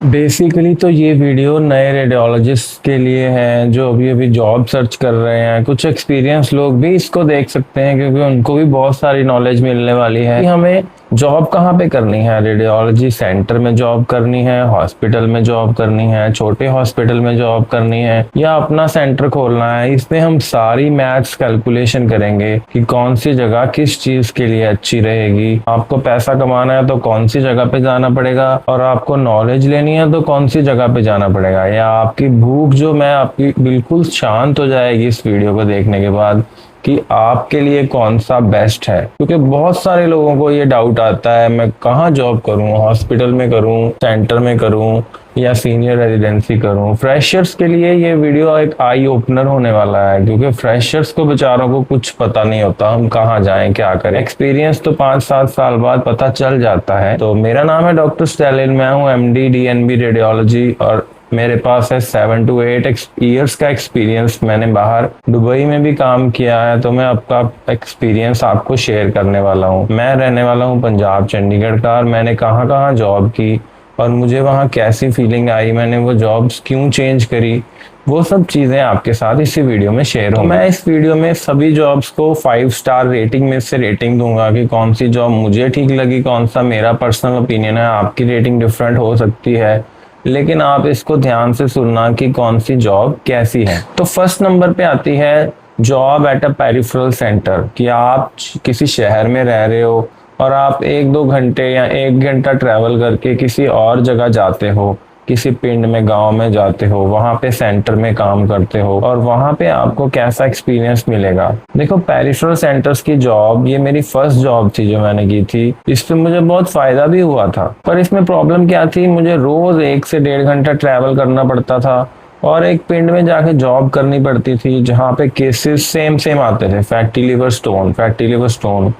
Basically तो ये video नए रेडियोलॉजिस्ट के लिए है जो अभी अभी जॉब सर्च कर रहे हैं। कुछ एक्सपीरियंस लोग भी इसको देख सकते हैं क्योंकि उनको भी बहुत सारी नॉलेज मिलने वाली है कि हमें जॉब कहाँ पे करनी है। रेडियोलॉजी सेंटर में जॉब करनी है, हॉस्पिटल में जॉब करनी है, छोटे हॉस्पिटल में जॉब करनी है या अपना सेंटर खोलना है। इसमें हम सारी मैथ्स कैलकुलेशन करेंगे कि कौन सी जगह किस चीज के लिए अच्छी रहेगी। आपको पैसा कमाना है तो कौन सी जगह पे जाना पड़ेगा, और आपको नॉलेज लेनी है तो कौन सी जगह पे जाना पड़ेगा। या आपकी भूख जो मैं आपकी बिल्कुल शांत हो जाएगी इस वीडियो को देखने के बाद कि आपके लिए कौन सा बेस्ट है। क्योंकि बहुत सारे लोगों को ये डाउट आता है मैं कहाँ जॉब करूँ, हॉस्पिटल में करूँ, सेंटर में करूँ या सीनियर रेजिडेंसी करूँ। फ्रेशर्स के लिए ये वीडियो एक आई ओपनर होने वाला है क्योंकि फ्रेशर्स को बेचारों को कुछ पता नहीं होता हम कहाँ जाएं क्या करें। एक्सपीरियंस तो 5-7 साल बाद पता चल जाता है। तो मेरा नाम है डॉक्टर स्टैलिन, मैं हूँ MD DNB रेडियोलॉजी और मेरे पास है 7 to 8 ईयर्स का एक्सपीरियंस। मैंने बाहर दुबई में भी काम किया है, तो मैं आपका एक्सपीरियंस आपको शेयर करने वाला हूँ। मैं रहने वाला हूँ पंजाब चंडीगढ़ का, और मैंने कहाँ कहाँ जॉब की और मुझे वहाँ कैसी फीलिंग आई, मैंने वो जॉब्स क्यों चेंज करी, वो सब चीज़ें आपके साथ इसी वीडियो में शेयर होंगी। मैं इस वीडियो में सभी जॉब्स को 5 स्टार रेटिंग में से रेटिंग दूंगा कि कौन सी जॉब मुझे ठीक लगी, कौन सा मेरा पर्सनल ओपिनियन है। आपकी रेटिंग डिफरेंट हो सकती है, लेकिन आप इसको ध्यान से सुनना कि कौन सी जॉब कैसी है। तो फर्स्ट नंबर पे आती है job at a peripheral centre, कि आप किसी शहर में रह रहे हो और आप 1-2 घंटे या 1 घंटा ट्रैवल करके किसी और जगह जाते हो, किसी पिंड में, गांव में जाते हो, वहां पे सेंटर में काम करते हो और वहां पे आपको कैसा एक्सपीरियंस मिलेगा। देखो, पेरिफेरल सेंटर्स की जॉब ये मेरी फर्स्ट जॉब थी जो मैंने की थी। इस पे मुझे बहुत फायदा भी हुआ था, पर इसमें प्रॉब्लम क्या थी, मुझे रोज 1 से 1.5 घंटा ट्रैवल करना पड़ता था और एक पिंड में जाके जॉब करनी पड़ती थी जहाँ पे केसेस सेम आते थे, फैटी लिवर स्टोन।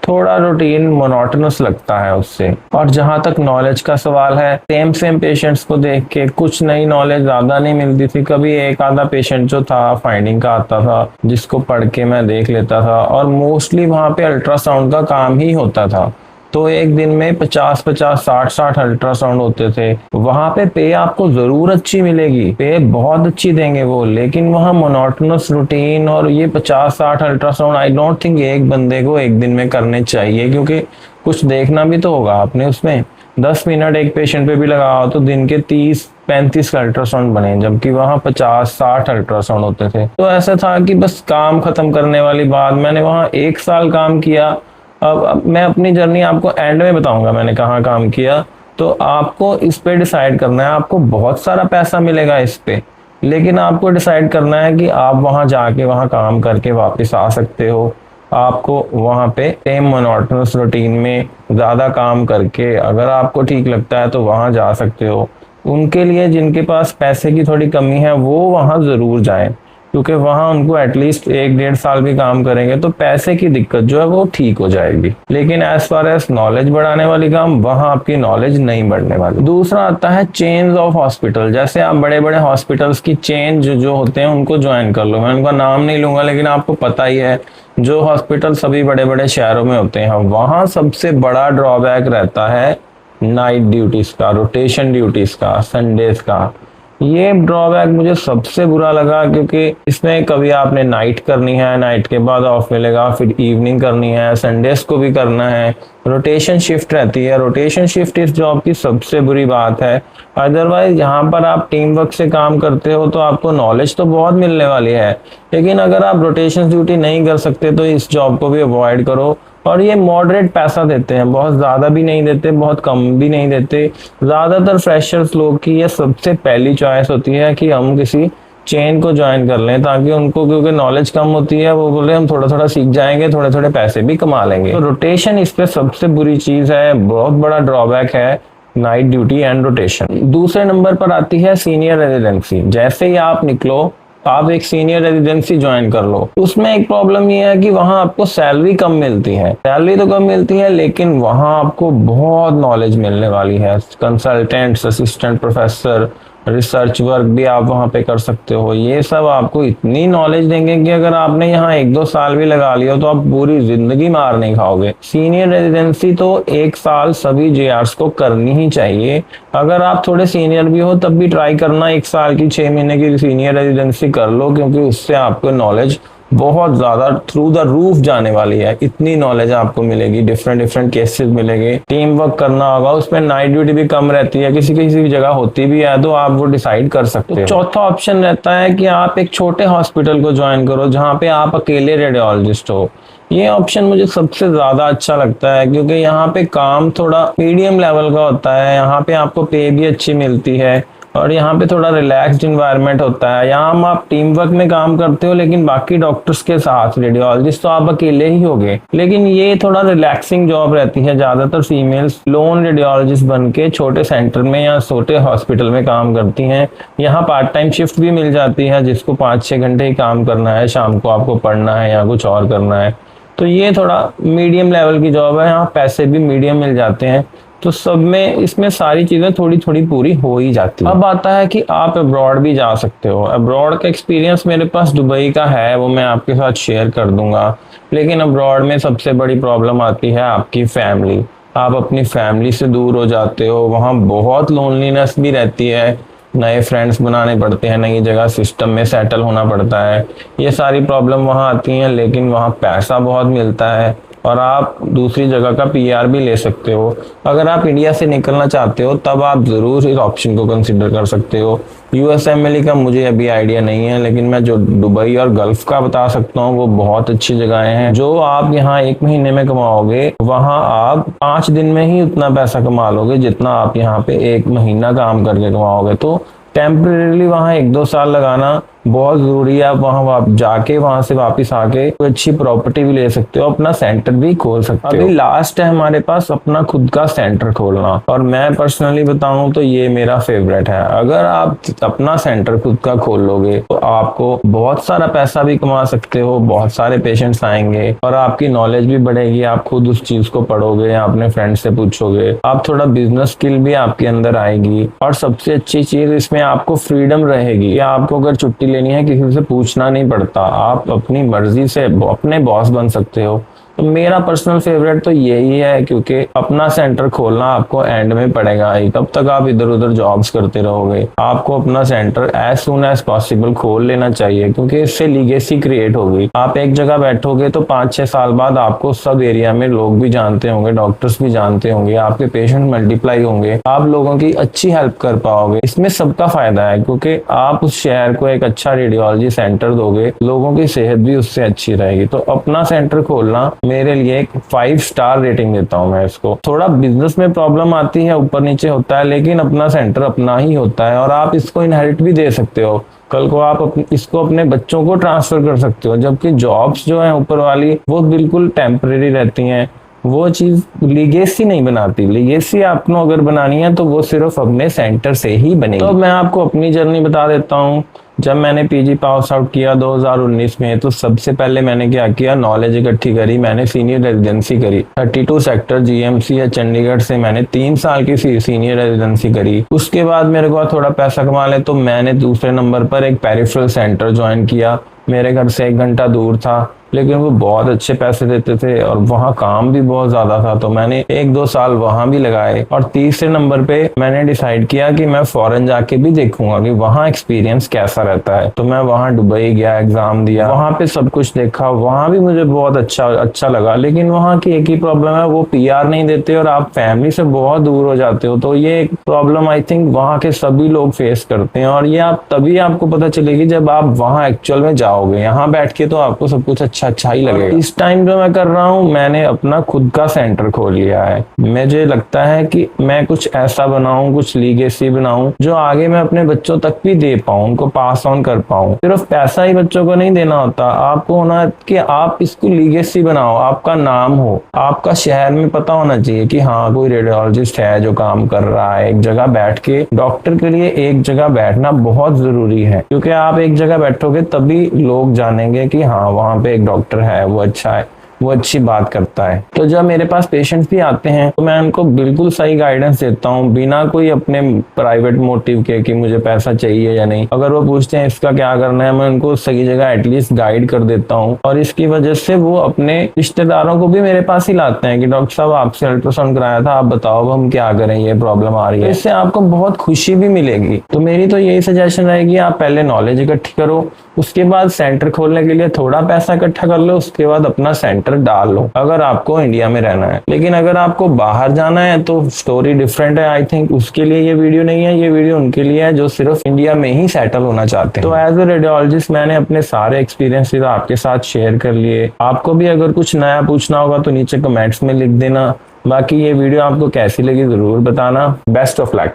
थोड़ा रूटीन मोनोटोनस लगता है उससे। और जहां तक नॉलेज का सवाल है, सेम पेशेंट्स को देख के कुछ नई नॉलेज ज्यादा नहीं मिलती थी। कभी एक आधा पेशेंट जो था फाइंडिंग का आता था जिसको पढ़ के मैं देख लेता था, और मोस्टली वहां पे अल्ट्रासाउंड का काम ही होता था। तो एक दिन में 50-50, 60-60 अल्ट्रासाउंड होते थे। वहां पे आपको जरूर अच्छी मिलेगी, पे बहुत अच्छी देंगे वो, लेकिन वहां मोनोटोनस रूटीन और ये 50-60 अल्ट्रासाउंड आई डोंट थिंक एक बंदे को एक दिन में करने चाहिए, क्योंकि कुछ देखना भी तो होगा आपने उसमें। 10 मिनट एक पेशेंट पे भी लगाओ तो दिन के 30-35 अल्ट्रासाउंड बने, जबकि वहां 50-60 अल्ट्रासाउंड होते थे। तो ऐसा था कि बस काम खत्म करने वाली बात। मैंने वहां 1 साल काम किया। अब मैं अपनी जर्नी आपको एंड में बताऊंगा मैंने कहाँ काम किया। तो आपको इस पे डिसाइड करना है। आपको बहुत सारा पैसा मिलेगा इस पे, लेकिन आपको डिसाइड करना है कि आप वहां जाके वहां काम करके वापस आ सकते हो। आपको वहां पे सेम मोनोटोनस रूटीन में ज्यादा काम करके अगर आपको ठीक लगता है तो वहां जा सकते हो। उनके लिए जिनके पास पैसे की थोड़ी कमी है वो वहां जरूर जाएं, क्योंकि वहां उनको एटलीस्ट 1-1.5 साल भी काम करेंगे तो पैसे की दिक्कत जो है वो ठीक हो जाएगी। लेकिन एज फार एज नॉलेज बढ़ाने वाली काम, वहां आपकी नॉलेज नहीं बढ़ने वाली। दूसरा आता है चेन्स ऑफ हॉस्पिटल। जैसे आप बड़े बड़े हॉस्पिटल्स की चेन जो होते हैं उनको ज्वाइन कर लो। मैं उनका नाम नहीं लूंगा, लेकिन आपको पता ही है जो हॉस्पिटल सभी बड़े बड़े शहरों में होते हैं, वहां सबसे बड़ा ड्रॉबैक रहता है नाइट ड्यूटीज का, रोटेशन ड्यूटीज का, संडेज का। ये ड्रॉबैक मुझे सबसे बुरा लगा, क्योंकि इसमें कभी आपने नाइट करनी है, नाइट के बाद ऑफ मिलेगा, फिर इवनिंग करनी है, संडेज को भी करना है, रोटेशन शिफ्ट रहती है। रोटेशन शिफ्ट इस जॉब की सबसे बुरी बात है। अदरवाइज यहाँ पर आप टीम वर्क से काम करते हो तो आपको नॉलेज तो बहुत मिलने वाली है, लेकिन अगर आप रोटेशन ड्यूटी नहीं कर सकते तो इस जॉब को भी अवॉइड करो। और ये मॉडरेट पैसा देते हैं, बहुत ज्यादा भी नहीं देते, बहुत कम भी नहीं देते। ज्यादातर फ्रेशर्स लोग की ये सबसे पहली चॉइस होती है कि हम किसी चेन को ज्वाइन कर लें, ताकि उनको, क्योंकि नॉलेज कम होती है, वो बोले हम थोड़ा थोड़ा सीख जाएंगे, थोड़े थोड़े पैसे भी कमा लेंगे। तो रोटेशन इस पे सबसे बुरी चीज है, बहुत बड़ा ड्रॉबैक है नाइट ड्यूटी एंड रोटेशन। दूसरे नंबर पर आती है सीनियर रेजिडेंसी। जैसे ही आप निकलो, आप एक सीनियर रेजिडेंसी ज्वाइन कर लो। उसमें एक प्रॉब्लम ये है कि वहां आपको सैलरी कम मिलती है। सैलरी तो कम मिलती है, लेकिन वहां आपको बहुत नॉलेज मिलने वाली है। Consultants, assistant professor, research work भी आप वहाँ पे कर सकते हो। ये सब आपको इतनी नॉलेज देंगे कि अगर आपने यहाँ 1-2 साल भी लगा लिया तो आप पूरी जिंदगी मार नहीं खाओगे। सीनियर रेजिडेंसी तो 1 साल सभी जेआरएस को करनी ही चाहिए। अगर आप थोड़े सीनियर भी हो तब भी ट्राई करना 1 साल की 6 महीने की सीनियर रेजिडेंसी कर लो, क्योंकि उससे आपको नॉलेज बहुत ज्यादा थ्रू द रूफ जाने वाली है। इतनी नॉलेज आपको मिलेगी, डिफरेंट डिफरेंट केसेस मिलेंगे, टीम वर्क करना होगा, उसमें नाइट ड्यूटी भी कम रहती है, किसी किसी भी जगह होती भी है तो आप वो डिसाइड कर सकते हो। चौथा ऑप्शन रहता है कि आप एक छोटे हॉस्पिटल को ज्वाइन करो जहाँ पे आप अकेले रेडियोलॉजिस्ट हो। ये ऑप्शन मुझे सबसे ज्यादा अच्छा लगता है, क्योंकि यहाँ पे काम थोड़ा मीडियम लेवल का होता है, यहाँ पे आपको पे भी अच्छी मिलती है और यहाँ पे थोड़ा रिलैक्स्ड इन्वायरमेंट होता है। यहाँ आप टीम वर्क में काम करते हो लेकिन बाकी डॉक्टर्स के साथ, रेडियोलॉजिस्ट तो आप अकेले ही होगे, लेकिन ये थोड़ा रिलैक्सिंग जॉब रहती है। ज्यादातर फीमेल्स लोन रेडियोलॉजिस्ट बन के छोटे सेंटर में या छोटे हॉस्पिटल में काम करती हैं। यहाँ पार्ट टाइम शिफ्ट भी मिल जाती है, जिसको 5-6 घंटे ही काम करना है, शाम को आपको पढ़ना है या कुछ और करना है। तो ये थोड़ा मीडियम लेवल की जॉब है, यहाँ पैसे भी मीडियम मिल जाते हैं। तो सब में इसमें सारी चीजें थोड़ी थोड़ी पूरी हो ही जाती है। अब आता है कि आप अब्रॉड भी जा सकते हो। अब्रॉड का एक्सपीरियंस मेरे पास दुबई का है, वो मैं आपके साथ शेयर कर दूंगा। लेकिन अब्रॉड में सबसे बड़ी प्रॉब्लम आती है आपकी फैमिली। आप अपनी फैमिली से दूर हो जाते हो, वहाँ बहुत लोनलीनेस भी रहती है, नए फ्रेंड्स बनाने पड़ते हैं, नई जगह सिस्टम में सेटल होना पड़ता है, ये सारी प्रॉब्लम वहाँ आती हैं। लेकिन वहाँ पैसा बहुत मिलता है और आप दूसरी जगह का पीआर भी ले सकते हो। अगर आप इंडिया से निकलना चाहते हो तब आप जरूर इस ऑप्शन को कंसिडर कर सकते हो। यूएसएमएलई का मुझे अभी आइडिया नहीं है, लेकिन मैं जो दुबई और गल्फ का बता सकता हूँ वो बहुत अच्छी जगहें हैं। जो आप यहाँ 1 महीने में कमाओगे वहाँ आप 5 दिन में ही उतना पैसा कमा लोगे जितना आप यहाँ पे 1 महीना काम करके कमाओगे। तो टेम्परेली वहाँ 1-2 साल लगाना बहुत जरूरी है। आप वहाँ जाके वहां से वापस आके कोई अच्छी प्रॉपर्टी भी ले सकते हो, अपना सेंटर भी खोल सकते हो। अभी लास्ट है हमारे पास अपना खुद का सेंटर खोलना, और मैं पर्सनली बताऊं तो ये मेरा फेवरेट है। अगर आप अपना सेंटर खुद का खोल लोगे तो आपको बहुत सारा पैसा भी कमा सकते हो, बहुत सारे पेशेंट्स आएंगे और आपकी नॉलेज भी बढ़ेगी। आप खुद उस चीज को पढ़ोगे या अपने फ्रेंड से पूछोगे, आप थोड़ा बिजनेस स्किल भी आपके अंदर आएगी। और सबसे अच्छी चीज इसमें आपको फ्रीडम रहेगी, या आपको अगर छुट्टी लेनी है किसी से पूछना नहीं पड़ता, आप अपनी मर्जी से अपने बॉस बन सकते हो। तो मेरा पर्सनल फेवरेट तो यही है, क्योंकि अपना सेंटर खोलना आपको एंड में पड़ेगा ही। तब तक आप इधर उधर जॉब्स करते रहोगे। आपको अपना centre as soon as possible खोल लेना चाहिए, क्योंकि इससे लीगेसी क्रिएट होगी। आप एक जगह बैठोगे तो 5-6 साल बाद आपको सब एरिया में लोग भी जानते होंगे, डॉक्टर्स भी जानते होंगे, आपके पेशेंट मल्टीप्लाई होंगे, आप लोगों की अच्छी हेल्प कर पाओगे। इसमें सबका फायदा है, क्योंकि आप उस शहर को एक अच्छा रेडियोलॉजी सेंटर दोगे, लोगों की सेहत भी उससे अच्छी रहेगी। तो अपना सेंटर खोलना मेरे लिए एक 5 स्टार रेटिंग देता हूं मैं इसको। थोड़ा बिजनेस में प्रॉब्लम आती है, ऊपर नीचे होता है, लेकिन अपना सेंटर अपना ही होता है और आप इसको इनहेरिट भी दे सकते हो। कल को आप इसको अपने बच्चों को ट्रांसफर कर सकते हो। जबकि जॉब्स जो है ऊपर वाली वो बिल्कुल टेम्परेरी रहती हैं, वो चीज लीगेसी नहीं बनाती। लीगेसी आपको अगर बनानी है तो वो सिर्फ अपने सेंटर से ही बनेगी। तो मैं आपको अपनी जर्नी बता देता हूँ। जब मैंने पीजी पास आउट किया 2019 में, तो सबसे पहले मैंने क्या किया, नॉलेज इकट्ठी करी। मैंने सीनियर रेजिडेंसी करी 32 सेक्टर जीएमसी या चंडीगढ़ से। मैंने 3 साल की सीनियर रेजिडेंसी करी। उसके बाद मेरे को थोड़ा पैसा कमा ले तो मैंने दूसरे नंबर पर एक पेरिफेरल सेंटर ज्वाइन किया। मेरे घर से 1 घंटा दूर था, लेकिन वो बहुत अच्छे पैसे देते थे और वहाँ काम भी बहुत ज्यादा था। तो मैंने 1-2 साल वहाँ भी लगाए। और तीसरे नंबर पे मैंने डिसाइड किया कि मैं फॉरेन जाके भी देखूंगा कि वहाँ एक्सपीरियंस कैसा रहता है। तो मैं वहाँ दुबई गया, एग्जाम दिया, वहाँ पे सब कुछ देखा। वहाँ भी मुझे बहुत अच्छा लगा। लेकिन वहाँ की एक ही प्रॉब्लम है, वो पीआर नहीं देते और आप फैमिली से बहुत दूर हो जाते हो। तो ये एक प्रॉब्लम आई थिंक वहाँ के सभी लोग फेस करते हैं, और ये आप तभी आपको पता चलेगी जब आप वहाँ एक्चुअल में जाओगे। यहाँ बैठ के तो आपको सब कुछ अच्छा ही लगेगा। इस टाइम जो मैं कर रहा हूँ, मैंने अपना खुद का सेंटर खोल लिया है। मुझे लगता है कि मैं कुछ ऐसा बनाऊं, कुछ लीगेसी बनाऊं जो आगे मैं अपने बच्चों तक भी दे पाऊं, उनको पास ऑन कर पाऊं। सिर्फ पैसा ही बच्चों को नहीं देना होता, आपको होना कि आप इसको लीगेसी बनाओ, आपका नाम हो, आपका शहर में पता होना चाहिए कि हाँ कोई रेडियोलॉजिस्ट है जो काम कर रहा है। एक जगह बैठ के, डॉक्टर के लिए एक जगह बैठना बहुत जरूरी है, क्योंकि आप एक जगह बैठोगे तभी लोग जानेंगे कि हाँ वहाँ पे एक डॉक्टर है, वो अच्छा है। वो अच्छी बात करता है। तो जब मेरे पास पेशेंट्स भी आते हैं तो मैं उनको बिल्कुल सही गाइडेंस देता हूँ, बिना कोई अपने प्राइवेट मोटिव के कि मुझे पैसा चाहिए या नहीं। अगर वो पूछते हैं इसका क्या करना है, मैं उनको सही जगह एटलीस्ट गाइड कर देता हूँ, और इसकी वजह से वो अपने रिश्तेदारों को भी मेरे पास ही लाते हैं कि डॉक्टर साहब आपसे अल्ट्रासाउंड कराया था, आप बताओ अब हम क्या करें, ये प्रॉब्लम आ रही है। इससे आपको बहुत खुशी भी मिलेगी। तो मेरी तो यही सजेशन रहेगी, आप पहले नॉलेज इकट्ठी करो, उसके बाद सेंटर खोलने के लिए थोड़ा पैसा इकट्ठा कर लो, उसके बाद अपना सेंटर डाल लो, अगर आपको इंडिया में रहना है। लेकिन अगर आपको बाहर जाना है तो स्टोरी डिफरेंट है। आई थिंक उसके लिए ये वीडियो नहीं है, ये वीडियो उनके लिए है जो सिर्फ इंडिया में ही सेटल होना चाहते हैं। तो एज ए रेडियोलॉजिस्ट मैंने अपने सारे एक्सपीरियंसेस आपके साथ शेयर कर लिए। आपको भी अगर कुछ नया पूछना होगा तो नीचे कमेंट्स में लिख देना। बाकी ये वीडियो आपको कैसी लगी जरूर बताना। Best of luck.